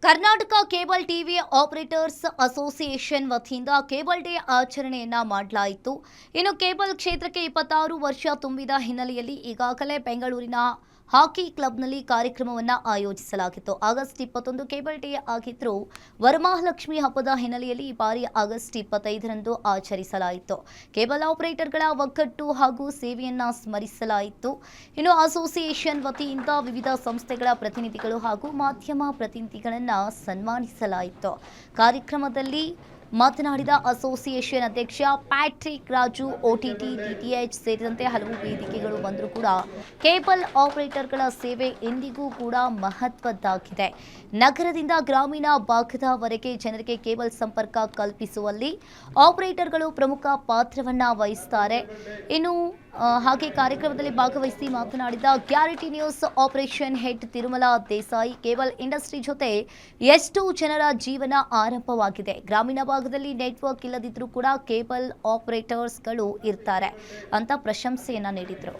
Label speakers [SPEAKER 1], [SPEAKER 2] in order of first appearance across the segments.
[SPEAKER 1] Karnataka cable TV operators association ವತಿಯಿಂದ cable day ಆಚರಣೆಯನ್ನ ಮಾಡಲಾಯಿತು. ಇನ್ನು ಕೇಬಲ್ ಕ್ಷೇತ್ರಕ್ಕೆ 26 ವರ್ಷ ತುಂಬಿದ ಹಿನ್ನೆಲೆಯಲ್ಲಿ ಈಗಾಗಲೇ ಬೆಂಗಳೂರಿನ ಹಾಕಿ ಕ್ಲಬ್ನಲ್ಲಿ ಕಾರ್ಯಕ್ರಮವನ್ನು ಆಯೋಜಿಸಲಾಗಿತ್ತು. ಆಗಸ್ಟ್ 21 ಕೇಬಲ್ ಡೇ ಆಗಿದ್ದರೂ ವರಮಹಾಲಕ್ಷ್ಮಿ ಹಬ್ಬದ ಹಿನ್ನೆಲೆಯಲ್ಲಿ ಈ ಬಾರಿ ಆಗಸ್ಟ್ 25ರಂದು ಆಚರಿಸಲಾಯಿತು. ಕೇಬಲ್ ಆಪರೇಟರ್ಗಳ ಒಗ್ಗಟ್ಟು ಹಾಗೂ ಸೇವೆಯನ್ನ ಸ್ಮರಿಸಲಾಯಿತು. ಇನ್ನು ಅಸೋಸಿಯೇಷನ್ ವತಿಯಿಂದ ವಿವಿಧ ಸಂಸ್ಥೆಗಳ ಪ್ರತಿನಿಧಿಗಳು ಹಾಗೂ ಮಾಧ್ಯಮ ಪ್ರತಿನಿಧಿಗಳನ್ನು ಸನ್ಮಾನಿಸಲಾಯಿತು. ಕಾರ್ಯಕ್ರಮದಲ್ಲಿ ಮಾತನಾಡಿದ ಅಸೋಸಿಯೇಷನ್ ಅಧ್ಯಕ್ಷ ಪ್ಯಾಟ್ರಿಕ್ ರಾಜು, OTT, DTH ಸೇರಿದಂತೆ ಹಲವು ವೇದಿಕೆಗಳು ಬಂದರೂ ಕೂಡ ಕೇಬಲ್ ಆಪರೇಟರ್ಗಳ ಸೇವೆ ಎಂದಿಗೂ ಕೂಡ ಮಹತ್ವದ್ದಾಗಿದೆ. ನಗರದಿಂದ ಗ್ರಾಮೀಣ ಭಾಗದವರೆಗೆ ಜನರಿಗೆ ಕೇಬಲ್ ಸಂಪರ್ಕ ಕಲ್ಪಿಸುವಲ್ಲಿ ಆಪರೇಟರ್ಗಳು ಪ್ರಮುಖ ಪಾತ್ರವನ್ನು ವಹಿಸುತ್ತಾರೆ. ಇನ್ನು ಹಾಗೆ ಕಾರ್ಯಕ್ರಮದಲ್ಲಿ ಭಾಗವಹಿಸಿ ಮಾತನಾಡಿದ guarantee news operation head Tirumala Desai, cable industry ಜೊತೆ ಎಷ್ಟು ಜನರ ಜೀವನ ಆರಂಭವಾಗಿದೆ. ಗ್ರಾಮೀಣ ಭಾಗದಲ್ಲಿ ನೆಟ್ವರ್ಕ್ ಇಲ್ಲದಿದ್ರೂ ಕೂಡ ಕೇಬಲ್ ಆಪರೇಟರ್ಸ್ಗಳು ಇರ್ತಾರೆ ಅಂತ ಪ್ರಶಂಸೆಯನ್ನ ನೀಡಿದರು.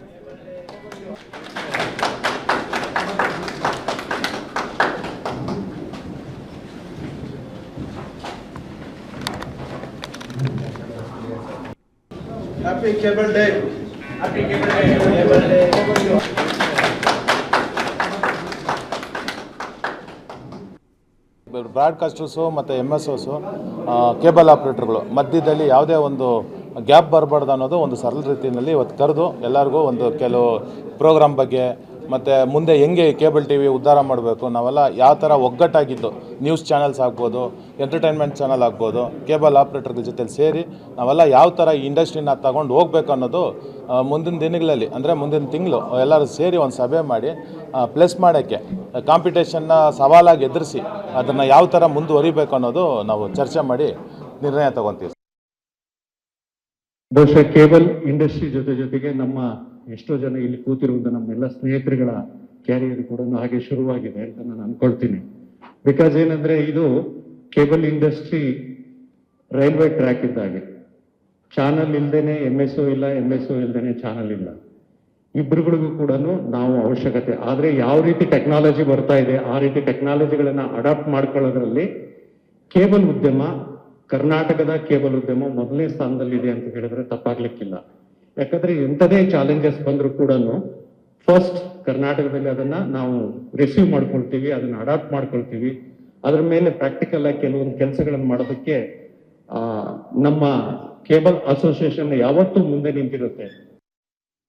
[SPEAKER 2] Happy Cable Day. Happy Cable Day. Cable Day. ಬ್ರಾಡ್ಕಾಸ್ಟರ್ಸು ಮತ್ತು MSOಸು ಕೇಬಲ್ ಆಪ್ರೇಟರ್ಗಳು ಮಧ್ಯದಲ್ಲಿ ಯಾವುದೇ ಒಂದು ಗ್ಯಾಪ್ ಬರಬಾರ್ದು ಅನ್ನೋದು ಒಂದು ಸರಳ ರೀತಿಯಲ್ಲಿ ಇವತ್ತು ಕರೆದು ಎಲ್ಲರಿಗೂ ಒಂದು ಕೆಲವು ಪ್ರೋಗ್ರಾಮ್ ಬಗ್ಗೆ ಮತ್ತು ಮುಂದೆ ಹೆಂಗೆ ಕೇಬಲ್ ಟಿ ವಿ ಉದ್ಧಾರ ಮಾಡಬೇಕು, ನಾವೆಲ್ಲ ಯಾವ ಥರ ಒಗ್ಗಟ್ಟಾಗಿದ್ದು ನ್ಯೂಸ್ ಚಾನಲ್ಸ್ ಆಗ್ಬೋದು, ಎಂಟರ್ಟೈನ್ಮೆಂಟ್ ಚಾನಲ್ ಆಗ್ಬೋದು, ಕೇಬಲ್ ಆಪ್ರೇಟರ್ಗಳ ಜೊತೆ ಸೇರಿ ನಾವೆಲ್ಲ ಯಾವ ಥರ ಈ ಇಂಡಸ್ಟ್ರಿನ ತಗೊಂಡು ಹೋಗ್ಬೇಕು ಅನ್ನೋದು ಮುಂದಿನ ದಿನಗಳಲ್ಲಿ ಅಂದರೆ ಮುಂದಿನ ತಿಂಗಳು ಎಲ್ಲರೂ ಸೇರಿ ಒಂದು ಸಭೆ ಮಾಡಿ ಪ್ಲೇಸ್ ಮಾಡೋಕ್ಕೆ ಕಾಂಪಿಟೇಷನ್ನ ಸವಾಲಾಗಿ ಎದುರಿಸಿ ಅದನ್ನು ಯಾವ ಥರ ಮುಂದುವರಿಬೇಕು ಅನ್ನೋದು ನಾವು ಚರ್ಚೆ ಮಾಡಿ ನಿರ್ಣಯ ತಗೊತೀವಿ.
[SPEAKER 3] ಬಹುಶಃ ಕೇಬಲ್ ಇಂಡಸ್ಟ್ರಿ ಜೊತೆಗೆ ನಮ್ಮ ಎಷ್ಟೋ ಜನ ಇಲ್ಲಿ ಕೂತಿರುವುದು ನಮ್ಮೆಲ್ಲ ಸ್ನೇಹಿತರುಗಳ ಕ್ಯಾರಿಯರ್ ಕೂಡ ಹಾಗೆ ಶುರುವಾಗಿದೆ ಅಂತ ನಾನು ಅನ್ಕೊಳ್ತೀನಿ. ಬಿಕಾಸ್ ಏನಂದ್ರೆ ಇದು ಕೇಬಲ್ ಇಂಡಸ್ಟ್ರಿ ರೈಲ್ವೆ ಟ್ರ್ಯಾಕ್ ಇದ್ದಾಗೆ. ಚಾನಲ್ ಇಲ್ದೇನೆ MSO ಇಲ್ಲ, MSO ಇಲ್ದೇನೆ ಚಾನಲ್ ಇಲ್ಲ. ಇಬ್ಬರುಗಳಿಗೂ ಕೂಡ ನಾವು ಅವಶ್ಯಕತೆ. ಆದ್ರೆ ಯಾವ ರೀತಿ ಟೆಕ್ನಾಲಜಿ ಬರ್ತಾ ಇದೆ ಆ ರೀತಿ ಟೆಕ್ನಾಲಜಿಗಳನ್ನ ಅಡಾಪ್ಟ್ ಮಾಡ್ಕೊಳ್ಳೋದ್ರಲ್ಲಿ ಕೇಬಲ್ ಉದ್ಯಮ, ಕರ್ನಾಟಕದ ಕೇಬಲ್ ಉದ್ಯಮ ಮೊದಲನೇ ಸ್ಥಾನದಲ್ಲಿದೆ ಅಂತ ಹೇಳಿದ್ರೆ ತಪ್ಪಾಗ್ಲಿಕ್ಕಿಲ್ಲ. ಯಾಕಂದ್ರೆ ಎಂಥದೇ ಚಾಲೆಂಜಸ್ ಬಂದ್ರು ಕೂಡ ಫಸ್ಟ್ ಕರ್ನಾಟಕದಲ್ಲಿ ಅದನ್ನ ನಾವು ರಿಸೀವ್ ಮಾಡ್ಕೊಳ್ತೀವಿ, ಅದನ್ನ ಅಡಾಪ್ಟ್ ಮಾಡ್ಕೊಳ್ತೀವಿ. ಅದ್ರ ಮೇಲೆ ಪ್ರಾಕ್ಟಿಕಲ್ ಆಗಿ ಕೆಲವೊಂದು ಕೆಲಸಗಳನ್ನು ಮಾಡೋದಕ್ಕೆ ನಮ್ಮ ಕೇಬಲ್ ಅಸೋಸಿಯೇಷನ್ ಯಾವತ್ತೂ ಮುಂದೆ ನಿಂತಿರುತ್ತೆ.